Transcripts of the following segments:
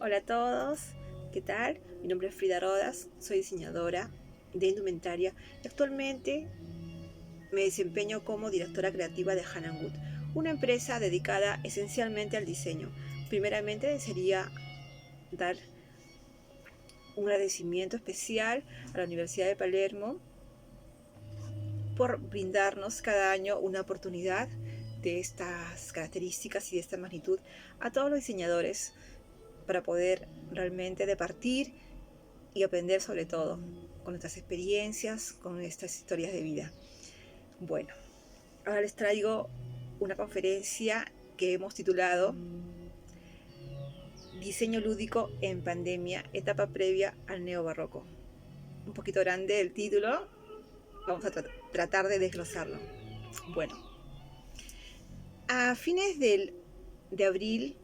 Hola a todos, ¿qué tal? Mi nombre es Frida Rodas, soy diseñadora de indumentaria y actualmente me desempeño como directora creativa de Hanan Wood, una empresa dedicada esencialmente al diseño. Primeramente desearía dar un agradecimiento especial a la Universidad de Palermo por brindarnos cada año una oportunidad de estas características y de esta magnitud a todos los diseñadores para poder realmente departir y aprender sobre todo con nuestras experiencias, con nuestras historias de vida. Bueno, ahora les traigo una conferencia que hemos titulado Diseño lúdico en pandemia, etapa previa al neobarroco. Un poquito grande el título, vamos a tratar de desglosarlo. Bueno, a fines de abril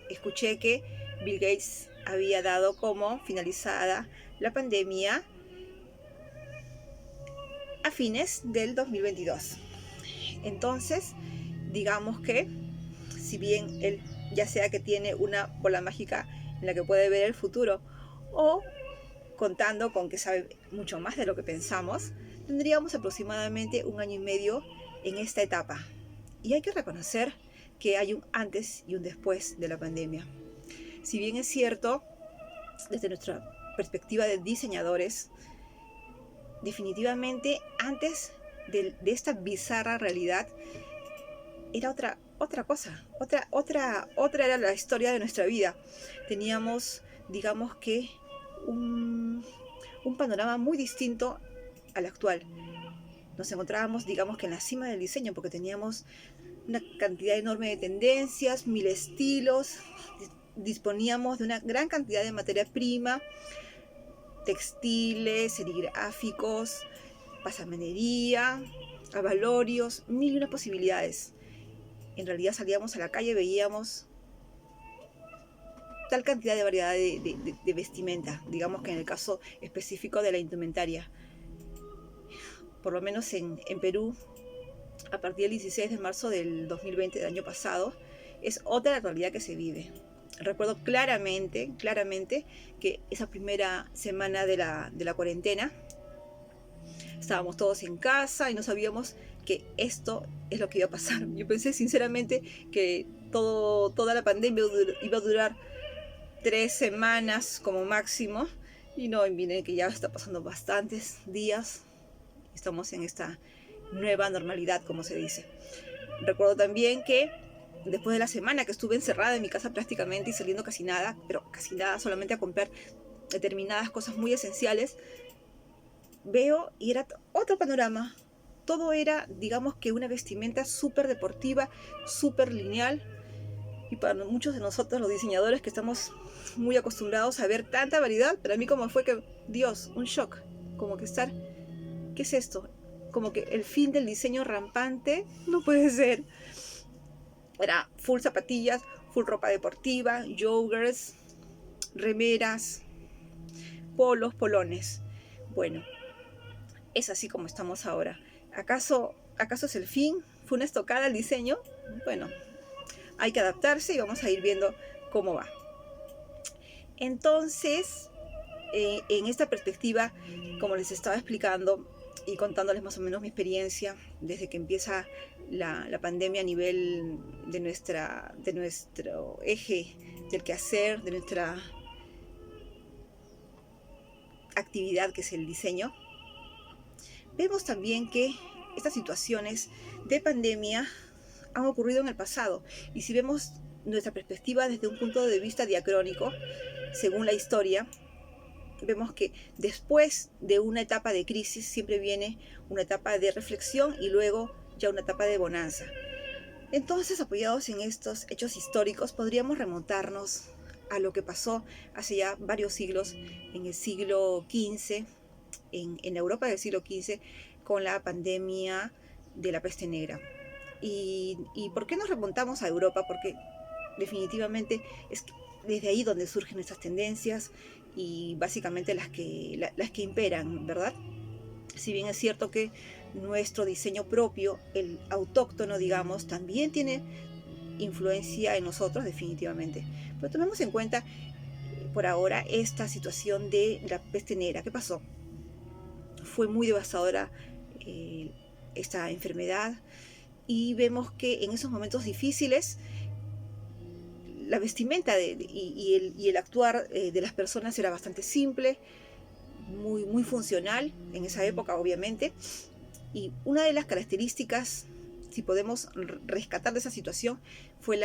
escuché que Bill Gates había dado como finalizada la pandemia a fines del 2022. Entonces, digamos que, si bien él ya sea que tiene una bola mágica en la que puede ver el futuro, o contando con que sabe mucho más de lo que pensamos, tendríamos aproximadamente 1 año y medio en esta etapa. Y hay que reconocer que hay un antes y un después de la pandemia. Si bien es cierto, desde nuestra perspectiva de diseñadores, definitivamente antes de esta bizarra realidad era otra cosa, otra era la historia de nuestra vida. Teníamos, digamos que, un panorama muy distinto al actual. Nos encontrábamos, digamos que en la cima del diseño, porque teníamos una cantidad enorme de tendencias, 1000 estilos, disponíamos de una gran cantidad de materia prima, textiles, serigráficos, pasamanería, abalorios, 1001 posibilidades. En realidad salíamos a la calle y veíamos tal cantidad de variedad de vestimenta, digamos que en el caso específico de la indumentaria. Por lo menos en Perú, a partir del 16 de marzo del 2020, del año pasado, es otra la realidad que se vive. Recuerdo claramente que esa primera semana de la cuarentena, estábamos todos en casa y no sabíamos que esto es lo que iba a pasar. Yo pensé sinceramente que toda la pandemia iba a durar 3 semanas como máximo, y no, miren que ya está pasando bastantes días, estamos en esta nueva normalidad, como se dice. Recuerdo también que después de la semana que estuve encerrada en mi casa prácticamente y saliendo casi nada, pero casi nada, solamente a comprar determinadas cosas muy esenciales, veo y era otro panorama. Todo era, digamos que una vestimenta súper deportiva, súper lineal. Y para muchos de nosotros, los diseñadores, que estamos muy acostumbrados a ver tanta variedad, para mí como fue que, Dios, un shock. Como que estar, ¿qué es esto? Como que el fin del diseño rampante, no puede ser. Era full zapatillas, full ropa deportiva, joggers, remeras, polos, polones. Bueno, es así como estamos ahora. ¿Acaso es el fin? ¿Fue una estocada al diseño? Bueno, hay que adaptarse y vamos a ir viendo cómo va. Entonces, en esta perspectiva, como les estaba explicando y contándoles más o menos mi experiencia desde que empieza la pandemia a nivel de nuestro eje del quehacer, de nuestra actividad, que es el diseño, vemos también que estas situaciones de pandemia han ocurrido en el pasado. Y si vemos nuestra perspectiva desde un punto de vista diacrónico, según la historia, vemos que después de una etapa de crisis siempre viene una etapa de reflexión y luego ya una etapa de bonanza. Entonces, apoyados en estos hechos históricos, podríamos remontarnos a lo que pasó hace ya varios siglos, en el siglo XV, en Europa del siglo XV, con la pandemia de la peste negra. ¿Y por qué nos remontamos a Europa? Porque definitivamente es desde ahí donde surgen estas tendencias y básicamente las que imperan, ¿verdad? Si bien es cierto que nuestro diseño propio, el autóctono, digamos, también tiene influencia en nosotros definitivamente. Pero tomemos en cuenta por ahora esta situación de la peste negra. ¿Qué pasó? Fue muy devastadora esta enfermedad, y vemos que en esos momentos difíciles la vestimenta y el actuar de las personas era bastante simple, muy funcional en esa época, obviamente. Y una de las características, si podemos rescatar de esa situación, fue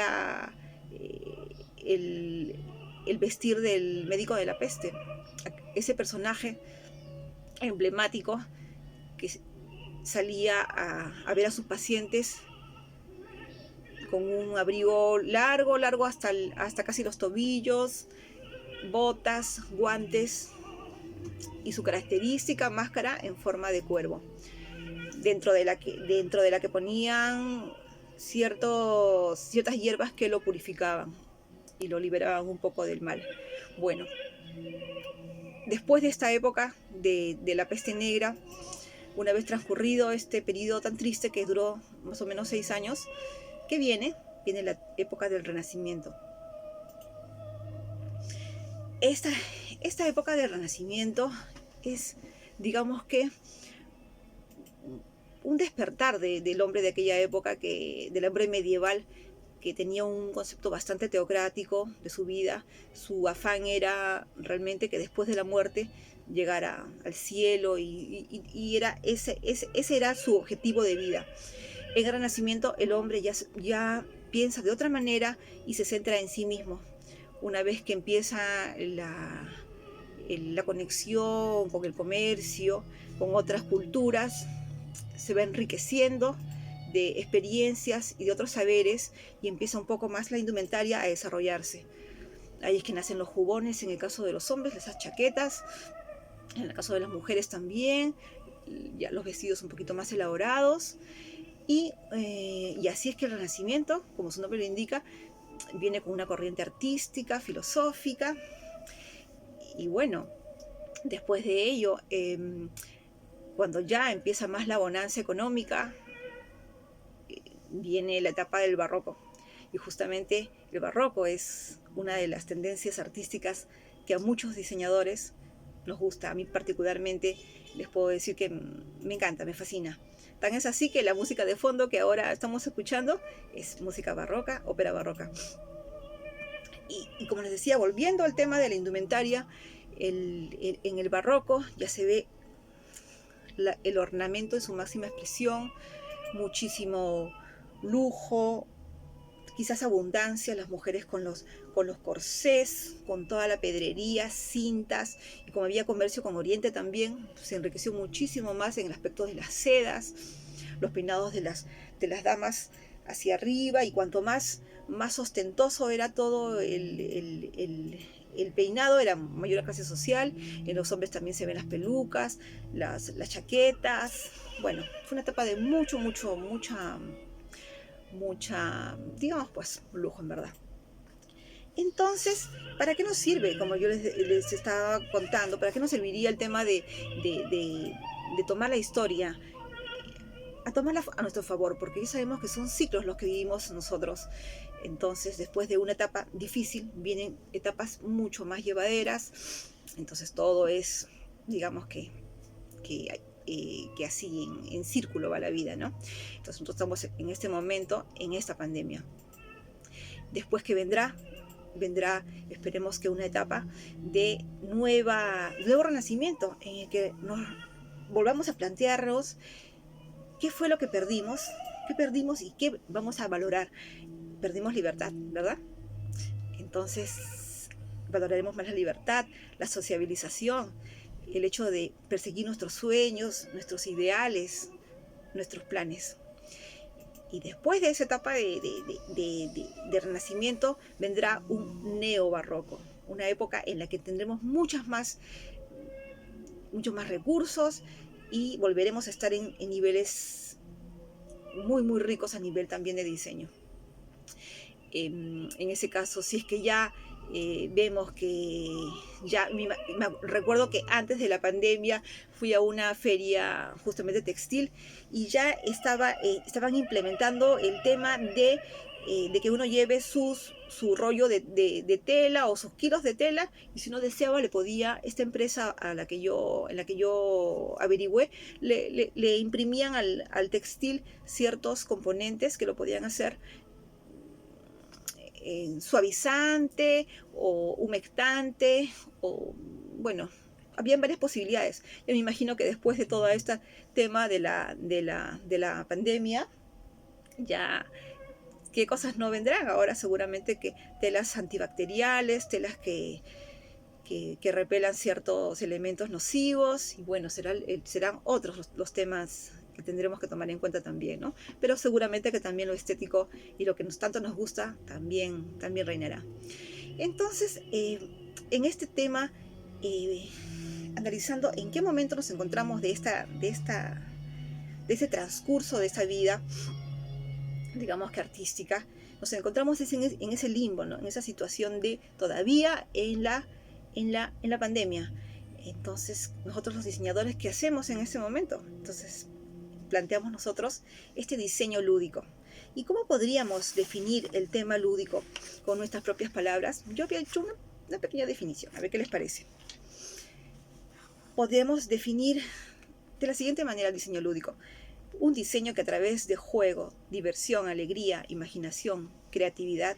el vestir del médico de la peste. Ese personaje emblemático que salía a ver a sus pacientes con un abrigo largo hasta casi los tobillos, botas, guantes y su característica máscara en forma de cuervo, dentro de la que ponían ciertas hierbas que lo purificaban y lo liberaban un poco del mal. Bueno, después de esta época de la peste negra, una vez transcurrido este periodo tan triste que duró más o menos 6 años, ¿qué viene? Viene la época del Renacimiento. Esta época del Renacimiento es, digamos que, un despertar del hombre de aquella época, del hombre medieval, que tenía un concepto bastante teocrático de su vida. Su afán era realmente que después de la muerte llegara al cielo, y ese era su objetivo de vida. En el Renacimiento el hombre ya piensa de otra manera y se centra en sí mismo. Una vez que empieza la conexión con el comercio, con otras culturas, se va enriqueciendo de experiencias y de otros saberes, y empieza un poco más la indumentaria a desarrollarse. Ahí es que nacen los jubones en el caso de los hombres, esas chaquetas, en el caso de las mujeres también, ya los vestidos un poquito más elaborados. Y así es que el Renacimiento, como su nombre lo indica, viene con una corriente artística, filosófica. Y bueno, después de ello, cuando ya empieza más la bonanza económica, viene la etapa del barroco. Y justamente el barroco es una de las tendencias artísticas que a muchos diseñadores nos gusta. A mí particularmente les puedo decir que me encanta, me fascina. Tan es así que la música de fondo que ahora estamos escuchando es música barroca, ópera barroca. Y como les decía, volviendo al tema de la indumentaria, en el barroco ya se ve el ornamento en su máxima expresión, muchísimo lujo, quizás abundancia, las mujeres con los corsés, con toda la pedrería, cintas, y como había comercio con Oriente también, se enriqueció muchísimo más en el aspecto de las sedas, los peinados de las damas hacia arriba, y cuanto más ostentoso era todo el peinado, era mayor la clase social. En los hombres también se ven las pelucas, las chaquetas. Bueno, fue una etapa de mucha, digamos, pues, lujo en verdad. Entonces, ¿para qué nos sirve? Como yo les estaba contando, ¿para qué nos serviría el tema de tomar la historia, a tomarla a nuestro favor? Porque ya sabemos que son ciclos los que vivimos nosotros. Entonces, después de una etapa difícil, vienen etapas mucho más llevaderas. Entonces, todo es, digamos que así en círculo va la vida, ¿no? Entonces, nosotros estamos en este momento, en esta pandemia. Después que vendrá, esperemos que una etapa de nuevo renacimiento, en el que nos volvamos a plantearnos qué fue lo que perdimos, y qué vamos a valorar. Perdimos libertad, ¿verdad? Entonces, valoraremos más la libertad, la sociabilización, el hecho de perseguir nuestros sueños, nuestros ideales, nuestros planes. Y después de esa etapa de renacimiento vendrá un neobarroco, una época en la que tendremos muchos más recursos, y volveremos a estar en niveles muy ricos a nivel también de diseño. En ese caso, si es que ya vemos que recuerdo que antes de la pandemia fui a una feria justamente textil, y ya estaban implementando el tema de de que uno lleve su rollo de tela o sus kilos de tela, y si uno deseaba le podía, esta empresa en la que yo averigüé, le imprimían al textil ciertos componentes que lo podían hacer suavizante o humectante, o bueno, habían varias posibilidades. Yo me imagino que después de todo este tema de la pandemia, ya qué cosas no vendrán. Ahora seguramente que telas antibacteriales, telas que repelan ciertos elementos nocivos, y bueno, serán otros los temas que tendremos que tomar en cuenta también, ¿no? Pero seguramente que también lo estético y lo que tanto nos gusta también reinará. Entonces, en este tema, analizando en qué momento nos encontramos de ese transcurso de esta vida, digamos que artística, nos encontramos en ese limbo, ¿no? En esa situación de todavía en la pandemia. Entonces, nosotros los diseñadores, ¿qué hacemos en ese momento? Entonces, planteamos nosotros este diseño lúdico. ¿Y cómo podríamos definir el tema lúdico con nuestras propias palabras? Yo había hecho una pequeña definición, a ver qué les parece. Podemos definir de la siguiente manera el diseño lúdico: un diseño que a través de juego, diversión, alegría, imaginación, creatividad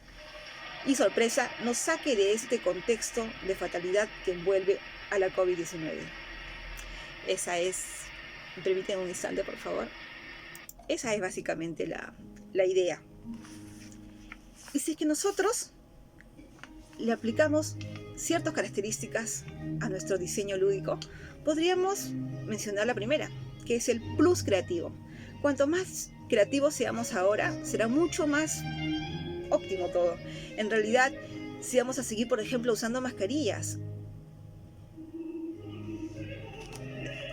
y sorpresa nos saque de este contexto de fatalidad que envuelve a la COVID-19. Esa es, me permiten un instante por favor, esa es básicamente la idea. Y si es que nosotros le aplicamos ciertas características a nuestro diseño lúdico, podríamos mencionar la primera, que es el plus creativo. Cuanto más creativos seamos ahora, será mucho más óptimo todo. En realidad, si vamos a seguir, por ejemplo, usando mascarillas,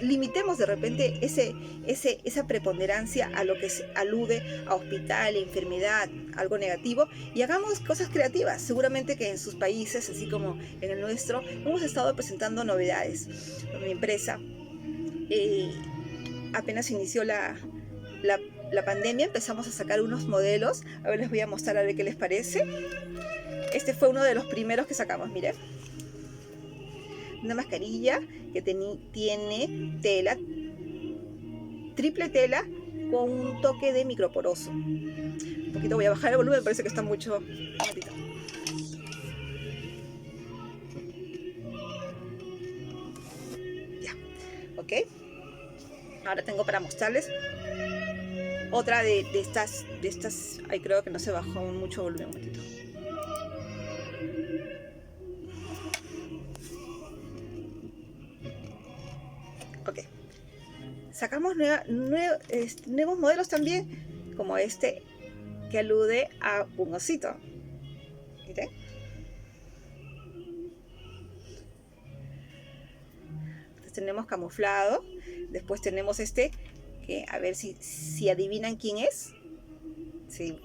limitemos de repente esa preponderancia a lo que alude a hospital, enfermedad, algo negativo, y hagamos cosas creativas. Seguramente que en sus países, así como en el nuestro, hemos estado presentando novedades. Mi empresa, apenas inició la pandemia, empezamos a sacar unos modelos. A ver, les voy a mostrar a ver qué les parece. Este fue uno de los primeros que sacamos, miren. Una mascarilla que tiene tela, triple tela, con un toque de microporoso. Un poquito voy a bajar el volumen, parece que está mucho. Ya, ok. Ahora tengo para mostrarles otra de estas. Ay, creo que no se bajó mucho volumen, un momentito. Ok. Sacamos nuevos modelos también, como este que alude a un osito. Miren. Entonces tenemos camuflado. Después tenemos este, que a ver si adivinan quién es. Sí,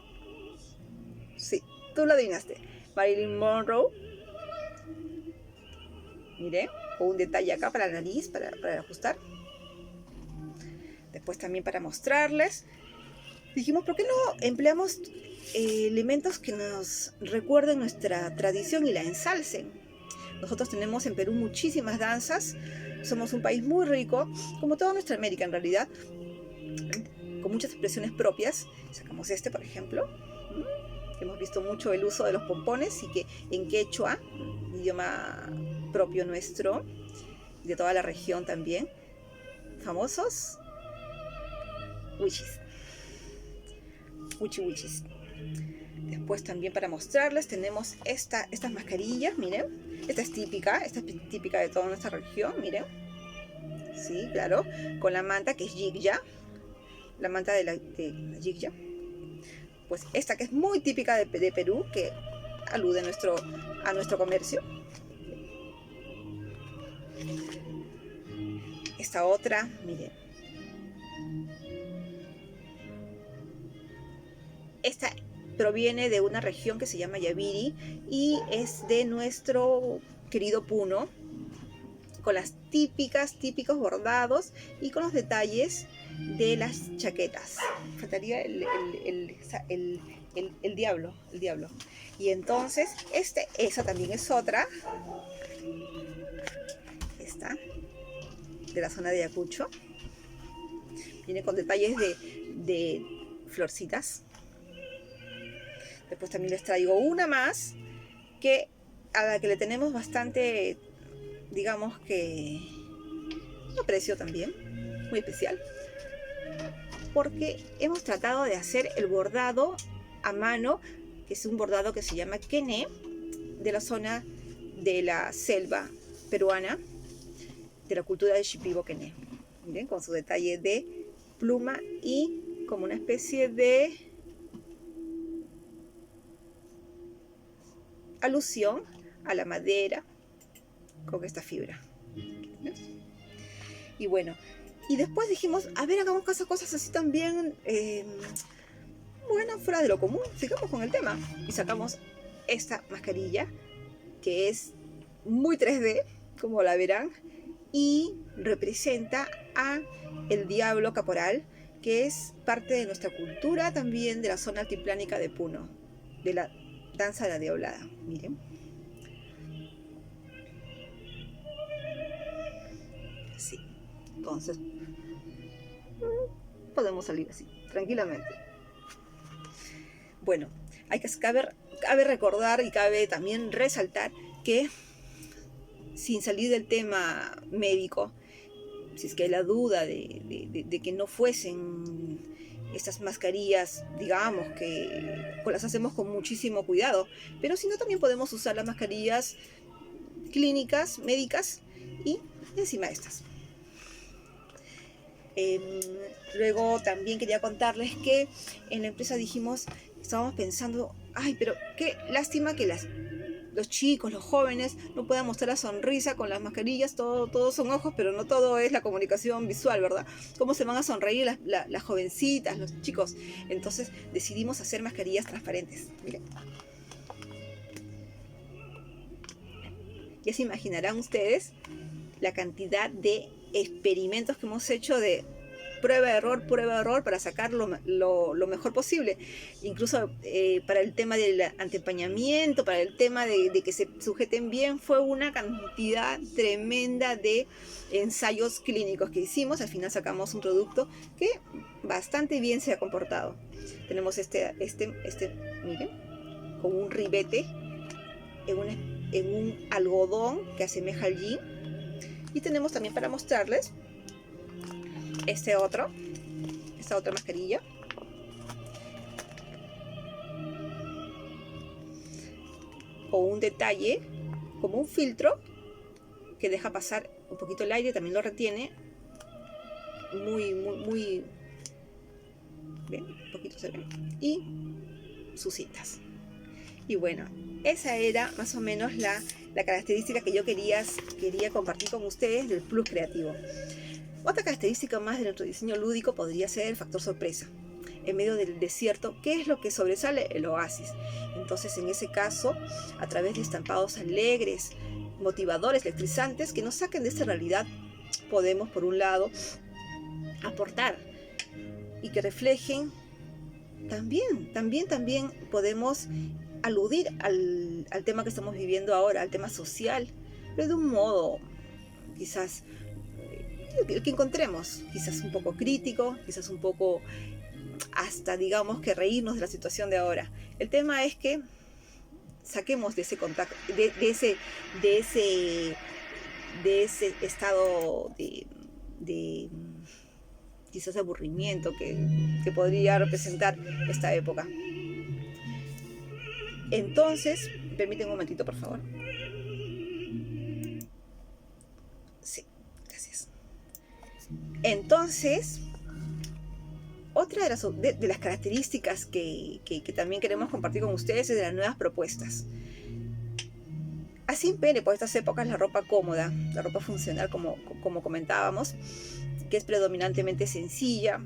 tú lo adivinaste. Marilyn Monroe. Miren, con un detalle acá para la nariz, para ajustar. Después también para mostrarles, dijimos, ¿por qué no empleamos elementos que nos recuerden nuestra tradición y la ensalcen? Nosotros tenemos en Perú muchísimas danzas, somos un país muy rico, como toda nuestra América en realidad, con muchas expresiones propias. Sacamos este, por ejemplo. Hemos visto mucho el uso de los pompones, y que en quechua, idioma propio nuestro, de toda la región también, famosos wichis. Wichis. Después también para mostrarles tenemos estas mascarillas, miren. Esta es típica de toda nuestra región, miren. Sí, claro, con la manta que es yigya, la manta de la yigya. Pues esta que es muy típica de Perú, que alude a nuestro comercio. Esta otra, miren. Esta proviene de una región que se llama Yabiri y es de nuestro querido Puno, con las típicos bordados y con los detalles de las chaquetas. Faltaría el el diablo. Y entonces, esa también es otra. Esta, de la zona de Ayacucho. Viene con detalles de florcitas. Después también les traigo una más a la que le tenemos bastante, digamos que, aprecio también, muy especial, porque hemos tratado de hacer el bordado a mano, que es un bordado que se llama quené, de la zona de la selva peruana, de la cultura de Shipibo quené. Miren, con su detalle de pluma y como una especie de alusión a la madera con esta fibra. Y bueno, y después dijimos, a ver, hagamos cosas así también, bueno, fuera de lo común, sigamos con el tema. Y sacamos esta mascarilla, que es muy 3D, como la verán, y representa a el diablo caporal, que es parte de nuestra cultura también, de la zona altiplánica de Puno, de la danza de la diablada. Miren. Así. Entonces, podemos salir así, tranquilamente. Bueno, cabe recordar y cabe también resaltar que, sin salir del tema médico, si es que hay la duda de que no fuesen estas mascarillas, digamos que las hacemos con muchísimo cuidado, pero si no, también podemos usar las mascarillas clínicas, médicas, y encima estas. Luego también quería contarles que en la empresa estábamos pensando, ay, pero qué lástima que los chicos, los jóvenes, no puedan mostrar la sonrisa con las mascarillas. Todos son ojos, pero no todo es la comunicación visual, ¿verdad? ¿Cómo se van a sonreír las jovencitas, los chicos? Entonces decidimos hacer mascarillas transparentes. Miren. Ya se imaginarán ustedes la cantidad de experimentos que hemos hecho de prueba error para sacar lo mejor posible. Incluso para el tema del anteempañamiento, para el tema de que se sujeten bien, fue una cantidad tremenda de ensayos clínicos que hicimos. Al final sacamos un producto que bastante bien se ha comportado. Tenemos miren, con un ribete en un algodón que asemeja al jean. Y tenemos también para mostrarles esta otra mascarilla, con un detalle como un filtro que deja pasar un poquito el aire, también lo retiene muy bien, un poquito se ve, y sus cintas. Y bueno, esa era más o menos la característica que yo quería compartir con ustedes del plus creativo. Otra característica más de nuestro diseño lúdico podría ser el factor sorpresa. En medio del desierto, ¿qué es lo que sobresale? El oasis. Entonces, en ese caso, a través de estampados alegres, motivadores, electrizantes, que nos saquen de esta realidad, podemos, por un lado, aportar y que reflejen. También podemos aludir al tema que estamos viviendo ahora, al tema social, pero de un modo quizás el que encontremos, quizás un poco crítico, quizás un poco hasta, digamos, que reírnos de la situación de ahora. El tema es que saquemos de ese contacto, de ese estado de quizás aburrimiento que podría representar esta época. Entonces, permíteme un momentito, por favor. Sí, gracias. Entonces, otra de las características que también queremos compartir con ustedes es de las nuevas propuestas. Así impere por estas épocas la ropa cómoda, la ropa funcional, como comentábamos, que es predominantemente sencilla.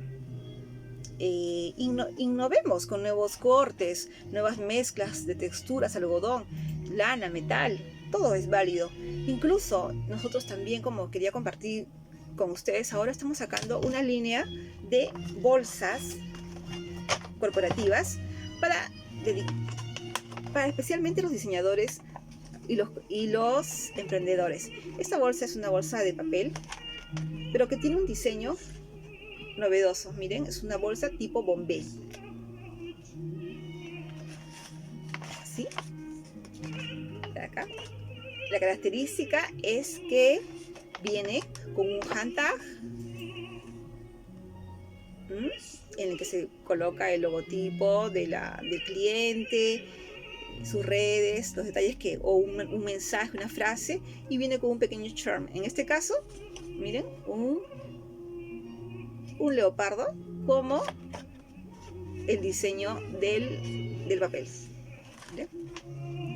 Innovemos con nuevos cortes, nuevas mezclas de texturas, algodón, lana, metal, todo es válido. Incluso nosotros también, como quería compartir con ustedes, ahora estamos sacando una línea de bolsas corporativas para, para especialmente los diseñadores y los emprendedores. Esta bolsa es una bolsa de papel, pero que tiene un diseño novedoso. Miren, es una bolsa tipo Bombay. Así. De acá. La característica es que viene con un handtag en el que se coloca el logotipo del cliente, sus redes, los detalles o un mensaje, una frase, y viene con un pequeño charm. En este caso, miren, un leopardo como el diseño del papel. ¿Miren?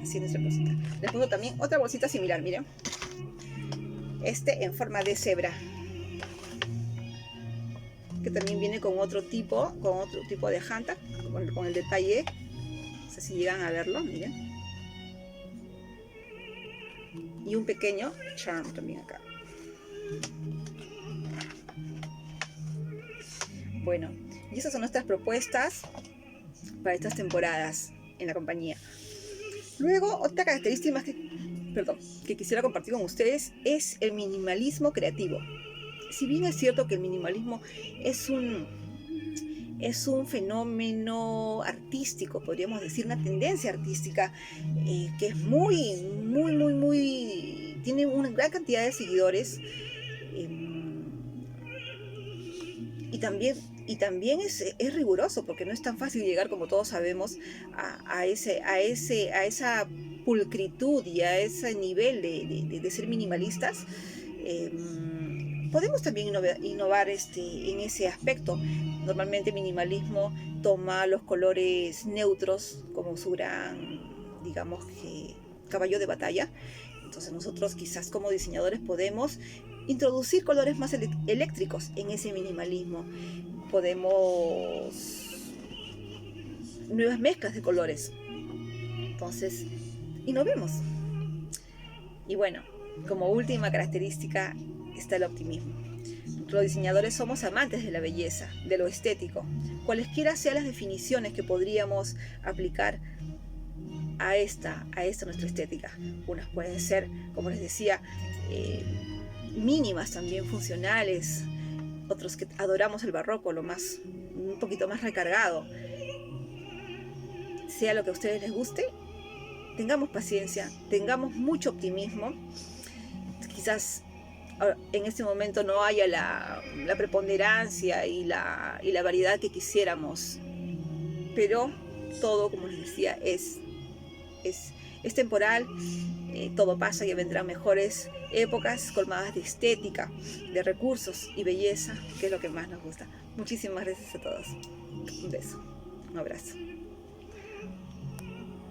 Así nuestra bolsita. Les pongo también otra bolsita similar, miren. En forma de cebra, que también viene con otro tipo de handtag, con el detalle. No sé si llegan a verlo, miren. Y un pequeño charm también acá. Bueno, y esas son nuestras propuestas para estas temporadas en la compañía. Luego, otra característica que quisiera compartir con ustedes es el minimalismo creativo. Si bien es cierto que el minimalismo es un fenómeno artístico, podríamos decir, una tendencia artística que es tiene una gran cantidad de seguidores, y también es riguroso, porque no es tan fácil llegar, como todos sabemos, a esa pulcritud y a ese nivel de ser minimalistas. Podemos también innovar en ese aspecto. Normalmente el minimalismo toma los colores neutros como su gran, digamos, caballo de batalla. Entonces nosotros quizás como diseñadores podemos introducir colores más eléctricos en ese minimalismo. Podemos nuevas mezclas de colores. Entonces, innovemos. Y bueno, como última característica está el optimismo. Los diseñadores somos amantes de la belleza, de lo estético. Cualesquiera sean las definiciones que podríamos aplicar a esta nuestra estética. Unas pueden ser, como les decía, mínimas, también funcionales. Otros que adoramos el barroco, un poquito más recargado. Sea lo que a ustedes les guste, tengamos paciencia, tengamos mucho optimismo. Quizás en este momento no haya la preponderancia y la variedad que quisiéramos, pero todo, como les decía, es temporal. Todo pasa y vendrán mejores épocas colmadas de estética, de recursos y belleza, que es lo que más nos gusta. Muchísimas gracias a todos. Un beso, un abrazo.